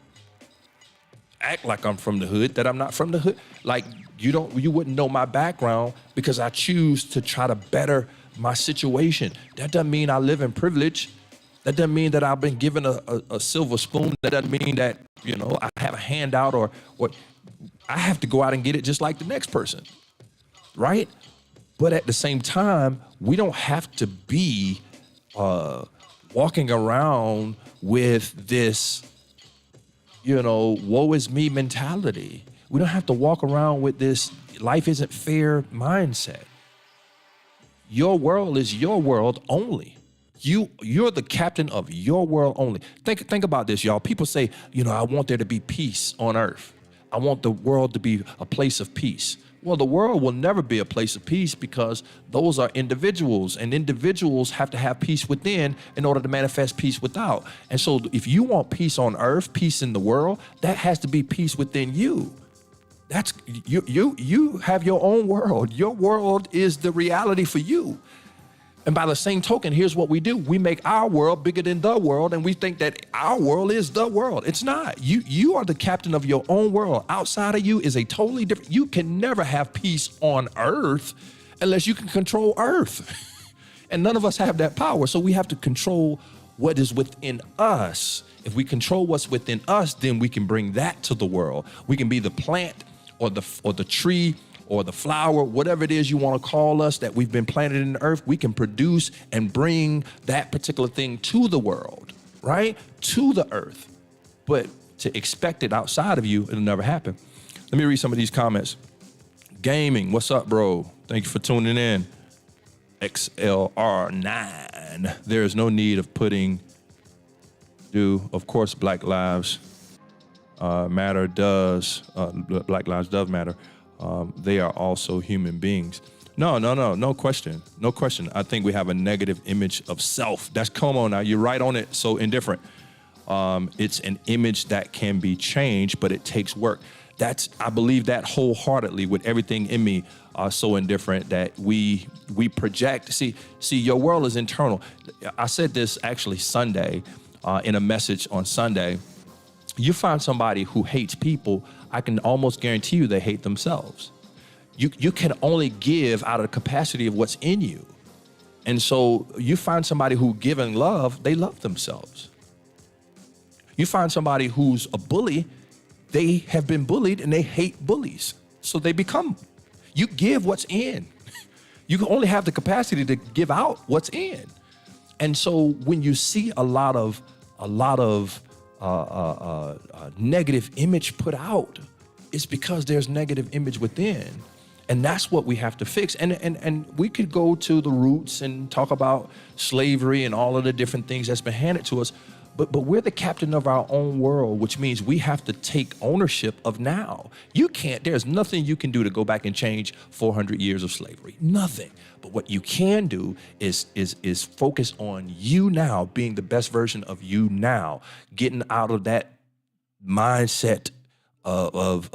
act like I'm from the hood, that I'm not from the hood. Like you wouldn't know my background because I choose to try to better my situation. That doesn't mean I live in privilege. That doesn't mean that I've been given a silver spoon. That doesn't mean that, you know, I have a handout or I have to go out and get it just like the next person, right? But at the same time, we don't have to be walking around with this, you know, woe is me mentality. We don't have to walk around with this life isn't fair mindset. Your world is your world only. You're the captain of your world only. Think about this, y'all. People say, you know, I want there to be peace on earth. I want the world to be a place of peace. Well, the world will never be a place of peace because those are individuals, and individuals have to have peace within in order to manifest peace without. And so if you want peace on earth, peace in the world, that has to be peace within you. That's you have your own world. Your world is the reality for you. And by the same token, here's what we do. We make our world bigger than the world, and we think that our world is the world. It's not. You are the captain of your own world. Outside of you is a totally different. You can never have peace on earth unless you can control earth. And none of us have that power. So we have to control what is within us. If we control what's within us, then we can bring that to the world. We can be the plant or the tree or the flower, whatever it is you want to call us, that we've been planted in the earth. We can produce and bring that particular thing to the world, right? To the earth. But to expect it outside of you, it'll never happen. Let me read some of these comments. Gaming, what's up, bro? Thank you for tuning in. XLR9. There is no need of of course, Black Lives Matter does. Black Lives does matter. They are also human beings. No question. No question. I think we have a negative image of self. Come on now, you're right on it. So indifferent. It's an image that can be changed, but it takes work. I believe that wholeheartedly with everything in me. So indifferent that we project. See, your world is internal. I said this actually Sunday in a message on Sunday. You find somebody who hates people, I can almost guarantee you they hate themselves. You can only give out of the capacity of what's in you. And so you find somebody who giving love, they love themselves. You find somebody who's a bully, they have been bullied and they hate bullies. So they become, you give what's in. You can only have the capacity to give out what's in. And so when you see a lot of negative image put out, it's because there's negative image within. And that's what we have to fix. And we could go to the roots and talk about slavery and all of the different things that's been handed to us. But we're the captain of our own world, which means we have to take ownership of now. There's nothing you can do to go back and change 400 years of slavery. Nothing. But what you can do is focus on you now, being the best version of you now, getting out of that mindset of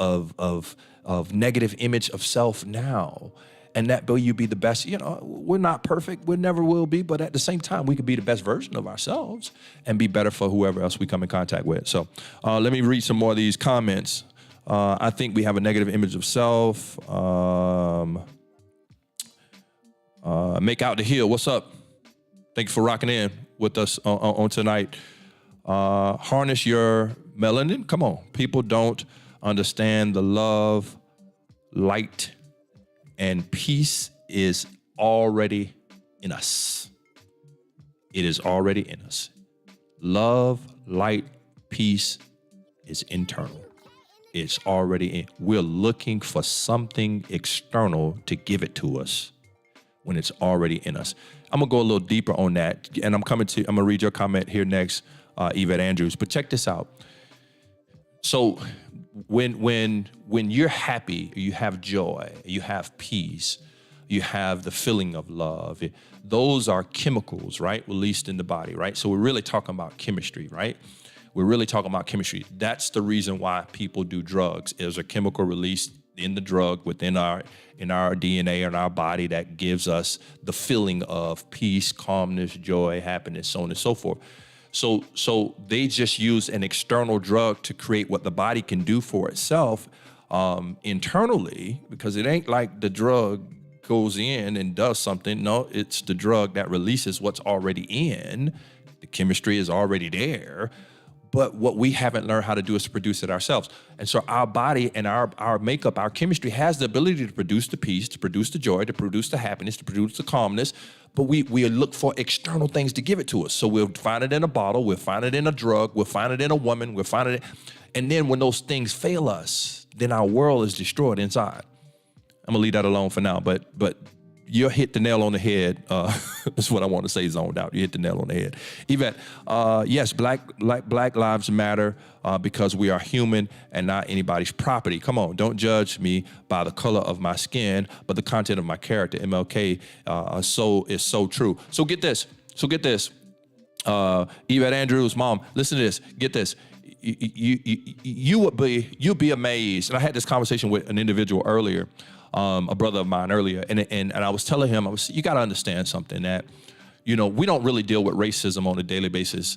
negative image of self now. And that way you be the best. We're not perfect. We never will be. But at the same time, we could be the best version of ourselves and be better for whoever else we come in contact with. So let me read some more of these comments. I think we have a negative image of self. Make out the hill. What's up? Thank you for rocking in with us on tonight. Harness your melanin. Come on. People don't understand the love, light, and peace is already in us. It is already in us. Love, light, peace is internal. It's already in. We're looking for something external to give it to us when it's already in us. I'm gonna go a little deeper on that, and I'm gonna read your comment here next, Yvette Andrews. But check this out. So when you're happy, you have joy, you have peace, you have the feeling of love, those are chemicals, right, released in the body, right? So we're really talking about chemistry, right? We're really talking about chemistry. That's the reason why people do drugs. There's a chemical released in the drug within our DNA and our body that gives us the feeling of peace, calmness, joy, happiness, so on and so forth. So they just use an external drug to create what the body can do for itself internally, because it ain't like the drug goes in and does something. No, it's the drug that releases what's already in. The chemistry is already there. But what we haven't learned how to do is to produce it ourselves. And so our body and our makeup, our chemistry has the ability to produce the peace, to produce the joy, to produce the happiness, to produce the calmness. But we look for external things to give it to us. So we'll find it in a bottle, we'll find it in a drug, we'll find it in a woman, we'll find it. And then when those things fail us, then our world is destroyed inside. I'm gonna leave that alone for now, but you hit the nail on the head. That's what I want to say, zoned out. You hit the nail on the head. Yvette, yes, black lives matter because we are human and not anybody's property. Come on, don't judge me by the color of my skin, but the content of my character. MLK is so true. So get this. Yvette Andrews, mom, listen to this. Get this. You'll be amazed. And I had this conversation with an individual earlier. A brother of mine earlier, and I was telling him, you got to understand something, that, we don't really deal with racism on a daily basis.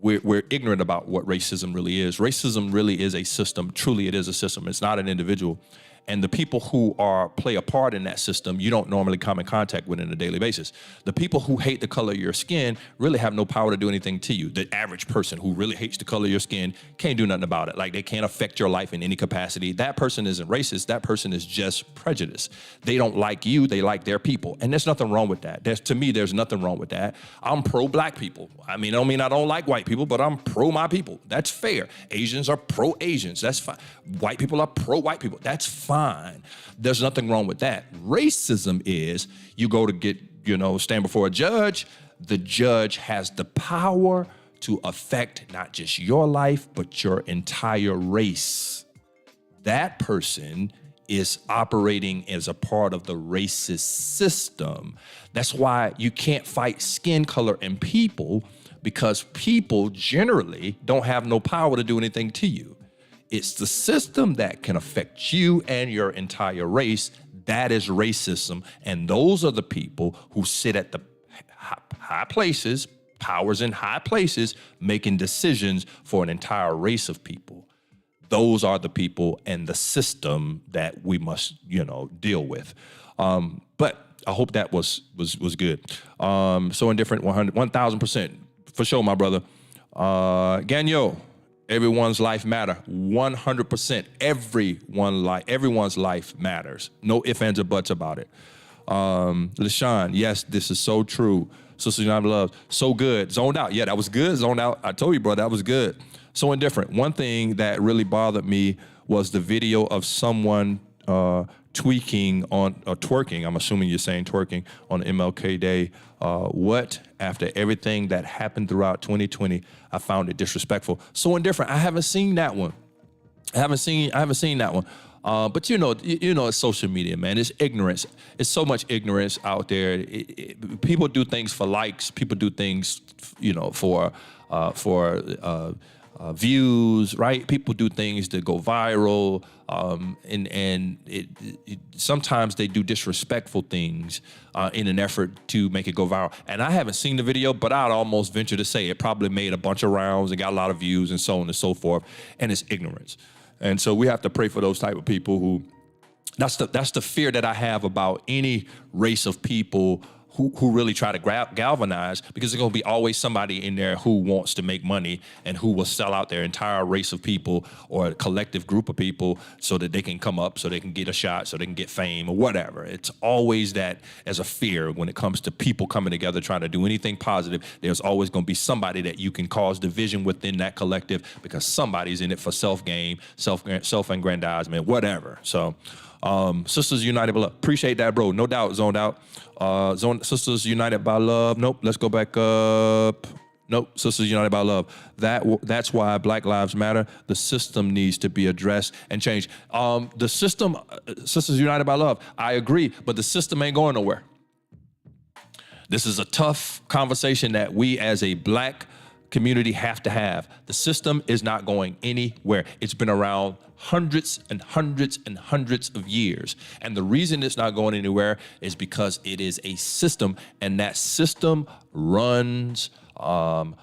We're ignorant about what racism really is. Racism really is a system. Truly, it is a system. It's not an individual. And the people who play a part in that system, you don't normally come in contact with on a daily basis. The people who hate the color of your skin really have no power to do anything to you. The average person who really hates the color of your skin can't do nothing about it. Like, they can't affect your life in any capacity. That person isn't racist. That person is just prejudiced. They don't like you. They like their people. And there's nothing wrong with that. To me, there's nothing wrong with that. I'm pro-black people. I don't like white people, but I'm pro my people. That's fair. Asians are pro-Asians. That's fine. White people are pro-white people. That's fine. There's nothing wrong with that. Racism is you go to stand before a judge. The judge has the power to affect not just your life, but your entire race. That person is operating as a part of the racist system. That's why you can't fight skin color and people, because people generally don't have no power to do anything to you. It's the system that can affect you and your entire race. That is racism. And those are the people who sit at the high places, powers in high places, making decisions for an entire race of people. Those are the people and the system that we must, deal with. But I hope that was good. So indifferent, 1,000%. For sure, my brother. Ganyo. Everyone's life matter, 100%. Everyone's life matters. No ifs, ands, or buts about it. LaShawn, yes, this is so true. Sister United Love, so good. Zoned out. Yeah, that was good. Zoned out. I told you, bro, that was good. So indifferent. One thing that really bothered me was the video of someone twerking, I'm assuming you're saying twerking, on MLK Day. After everything that happened throughout 2020, I found it disrespectful. So indifferent. I haven't seen that one. I haven't seen that one. But you know, it's social media, man. It's ignorance. It's so much ignorance out there. People do things for likes. People do things, for views, right? People do things that go viral, and sometimes they do disrespectful things in an effort to make it go viral. And I haven't seen the video, but I'd almost venture to say it probably made a bunch of rounds and got a lot of views and so on and so forth. And it's ignorance. And so we have to pray for those type of people who. That's the fear that I have about any race of people who really try to galvanize, because there's going to be always somebody in there who wants to make money and who will sell out their entire race of people or a collective group of people so that they can come up, so they can get a shot, so they can get fame or whatever. It's always that as a fear when it comes to people coming together trying to do anything positive. There's always going to be somebody that you can cause division within that collective because somebody's in it for self-gain, self-aggrandizement, whatever. So Sisters United by Love. Appreciate that, bro. No doubt, zoned out. Sisters United by Love. Nope. Let's go back up. Nope. Sisters United by Love. That's why Black Lives Matter. The system needs to be addressed and changed. The system, Sisters United by Love. I agree, but the system ain't going nowhere. This is a tough conversation that we as a Black community have to have. The system is not going anywhere. It's been around hundreds and hundreds and hundreds of years. And the reason it's not going anywhere is because it is a system, and that system runs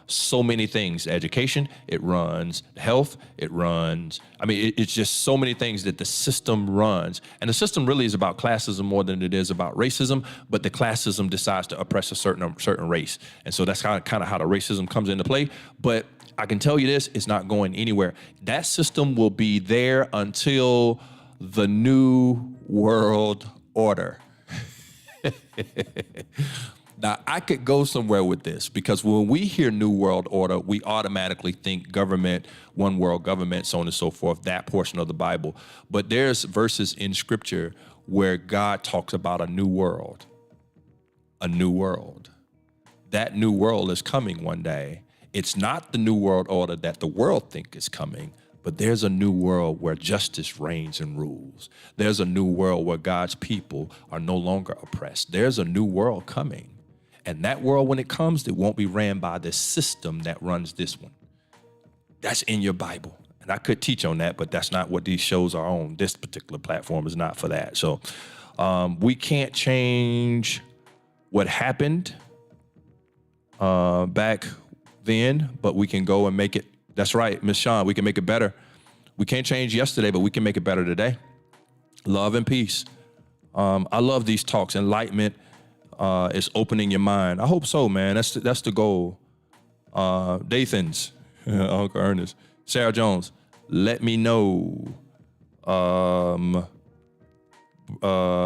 so many things. Education, it runs health, it's just so many things that the system runs. And the system really is about classism more than it is about racism, but the classism decides to oppress a certain race. And so that's kind of how the racism comes into play. But I can tell you this, it's not going anywhere. That system will be there until the new world order. Now, I could go somewhere with this, because when we hear New World Order, we automatically think government, one world government, so on and so forth, that portion of the Bible. But there's verses in Scripture where God talks about a new world. A new world. That new world is coming one day. It's not the New World Order that the world think is coming, but there's a new world where justice reigns and rules. There's a new world where God's people are no longer oppressed. There's a new world coming. And that world, when it comes, it won't be ran by the system that runs this one. That's in your Bible. And I could teach on that, but that's not what these shows are on. This particular platform is not for that. So we can't change what happened back then, but we can go and make it. That's right, Miss Sean, we can make it better. We can't change yesterday, but we can make it better today. Love and peace. I love these talks. Enlightenment is opening your mind. I hope so, man. That's the goal. Dathans, Uncle Ernest, Sarah Jones, let me know.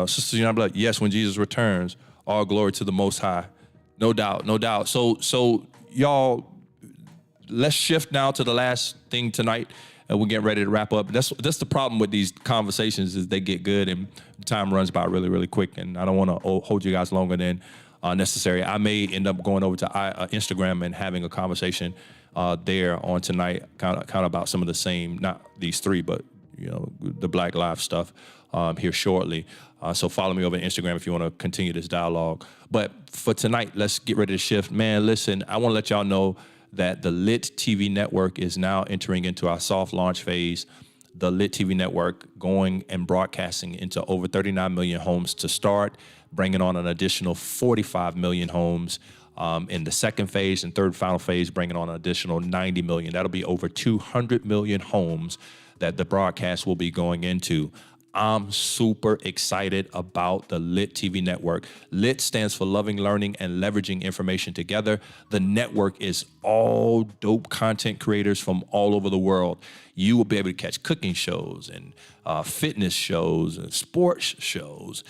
Sister United Blood, yes, when Jesus returns, all glory to the Most High. No doubt, no doubt. So y'all, let's shift now to the last thing tonight, and we're getting ready to wrap up. That's the problem with these conversations, is they get good and time runs by really, really quick, and I don't want to hold you guys longer than necessary. I may end up going over to Instagram and having a conversation there on tonight, kind of about some of the same, not these three, but the Black Lives stuff here shortly. So follow me over on Instagram if you want to continue this dialogue. But for tonight, let's get ready to shift. Man, listen, I want to let y'all know that the LiT TV network is now entering into our soft launch phase. The LiT TV network going and broadcasting into over 39 million homes to start, bringing on an additional 45 million homes in the second phase, and third final phase, bringing on an additional 90 million. That'll be over 200 million homes that the broadcast will be going into. I'm super excited about the LiT TV network. LiT stands for Loving, Learning, and Leveraging Information Together. The network is all dope content creators from all over the world. You will be able to catch cooking shows and fitness shows and sports shows,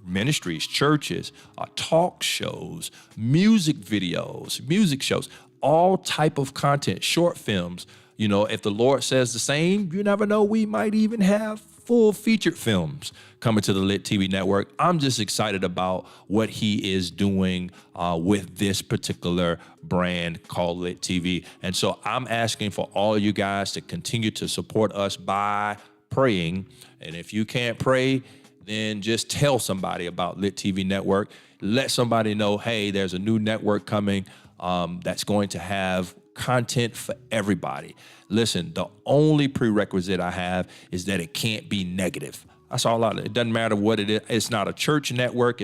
ministries, churches, talk shows, music videos, music shows, all type of content, short films. You know, if the Lord says the same, you never know, we might even have full featured films coming to the LiT TV network. I'm just excited about what he is doing with this particular brand called LiT TV. And so I'm asking for all of you guys to continue to support us by praying. And if you can't pray, then just tell somebody about LiT TV network. Let somebody know, hey, there's a new network coming that's going to have content for everybody. Listen, the only prerequisite I have is that it can't be negative. That's all it doesn't matter what it is. It's not a church network.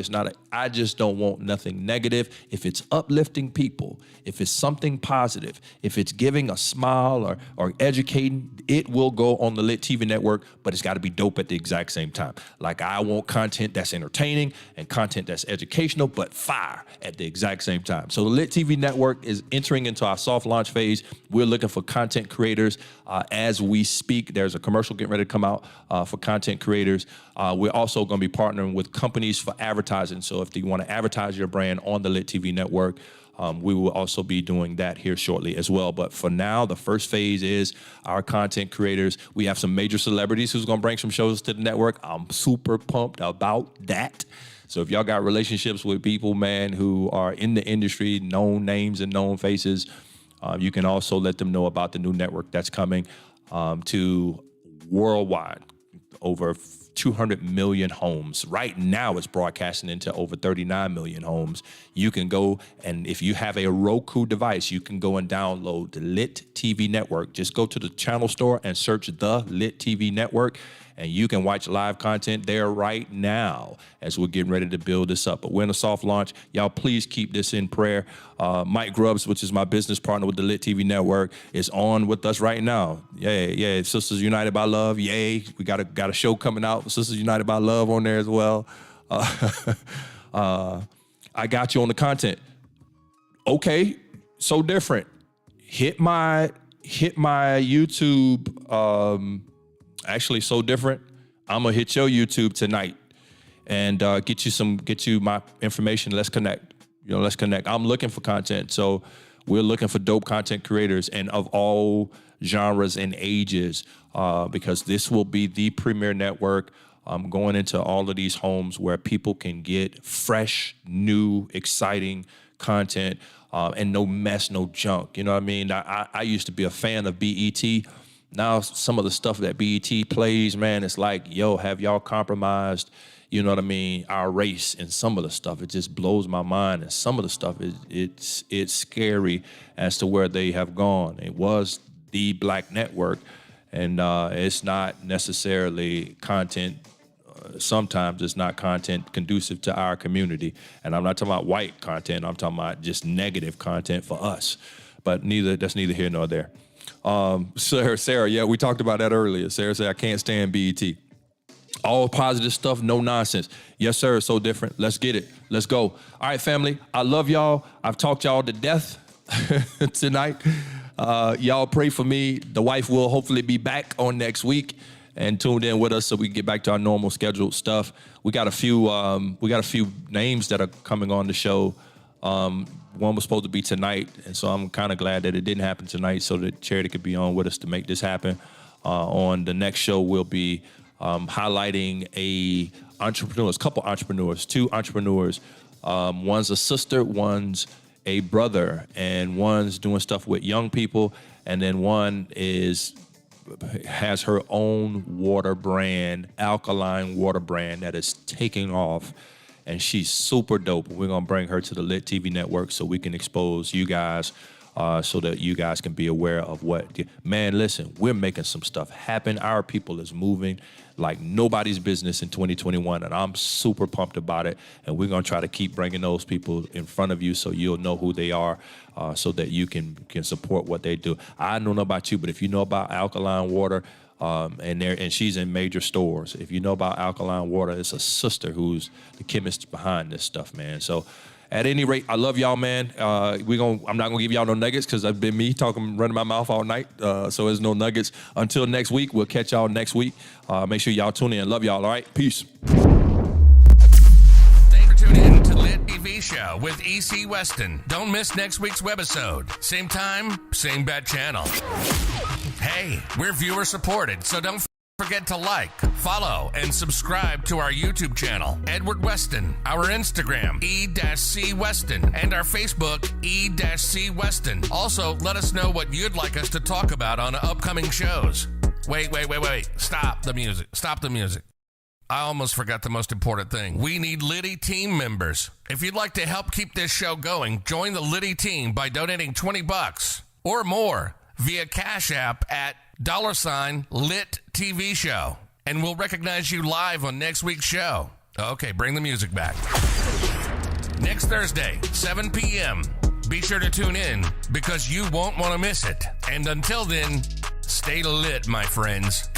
I just don't want nothing negative. If it's uplifting people, if it's something positive, if it's giving a smile or educating, it will go on the LiT TV network, but it's got to be dope at the exact same time. Like, I want content that's entertaining and content that's educational, but fire at the exact same time. So the LiT TV network is entering into our soft launch phase. We're looking for content creators as we speak. There's a commercial getting ready to come out for content creators. We're also going to be partnering with companies for advertising. So if you want to advertise your brand on the LiT TV network, we will also be doing that here shortly as well. But for now, the first phase is our content creators. We have some major celebrities who's going to bring some shows to the network. I'm super pumped about that. So if y'all got relationships with people, man, who are in the industry, known names and known faces, you can also let them know about the new network that's coming to worldwide, over 200 million homes. Right now it's broadcasting into over 39 million homes. You can go, and if you have a Roku device, you can go and download the LiT TV network. Just go to the channel store and search the LiT TV network, and you can watch live content there right now as we're getting ready to build this up. But we're in a soft launch. Y'all, please keep this in prayer. Mike Grubbs, which is my business partner with the LiT TV network, is on with us right now. Yeah. Sisters United by Love, yay. We got a show coming out, Sisters United by Love, on there as well. I got you on the content. Okay, so different. Hit my YouTube. Actually, so different. I'm gonna hit your YouTube tonight and get you my information. Let's connect. Let's connect. I'm looking for content, so we're looking for dope content creators and of all genres and ages, because this will be the premier network. Going into all of these homes where people can get fresh, new, exciting content and no mess, no junk. You know what I mean? I used to be a fan of BET. Now some of the stuff that BET plays, man, it's like, yo, have y'all compromised, you know what I mean, our race? And some of the stuff, it just blows my mind. And some of the stuff, it's scary as to where they have gone. It was the black network, and it's not necessarily content. Sometimes it's not content conducive to our community. And I'm not talking about white content. I'm talking about just negative content for us. But that's neither here nor there. Sarah, yeah, we talked about that earlier. Sarah said, I can't stand BET. All positive stuff, no nonsense. Yes, sir, so different. Let's get it. Let's go. All right, family, I love y'all. I've talked y'all to death tonight. Y'all pray for me. The wife will hopefully be back on next week and tuned in with us so we can get back to our normal scheduled stuff. We got a few names that are coming on the show. One was supposed to be tonight, and so I'm kind of glad that it didn't happen tonight so that Charity could be on with us to make this happen. On the next show, we'll be highlighting couple entrepreneurs, two entrepreneurs. One's a sister, one's a brother, and one's doing stuff with young people, and then one has her own water brand, alkaline water brand that is taking off. And she's super dope. We're going to bring her to the LiT TV network so we can expose you guys so that you guys can be aware of what. Man, listen, we're making some stuff happen. Our people is moving like nobody's business in 2021, and I'm super pumped about it. And we're going to try to keep bringing those people in front of you so you'll know who they are, so that you can support what they do. I don't know about you, but if you know about alkaline water, and she's in major stores. If you know about alkaline water, it's a sister who's the chemist behind this stuff, man. So at any rate, I love y'all, man. I'm not gonna give y'all no nuggets because I've been running my mouth all night. So there's no nuggets. Until next week, we'll catch y'all next week. Make sure y'all tune in. Love y'all, all right? Peace. Thanks for tuning in to LiT TV Show with E.C. Weston. Don't miss next week's webisode. Same time, same bad channel. Hey, we're viewer supported, so don't forget to like, follow, and subscribe to our YouTube channel, Edward Weston, our Instagram, E-C Weston, and our Facebook, E-C Weston. Also, let us know what you'd like us to talk about on upcoming shows. Wait. Stop the music. I almost forgot the most important thing. We need LiT team members. If you'd like to help keep this show going, join the LiT team by donating $20 or more via Cash App at $LiT TV Show. And we'll recognize you live on next week's show. Okay, bring the music back. Next Thursday, 7 p.m. Be sure to tune in because you won't want to miss it. And until then, stay lit, my friends.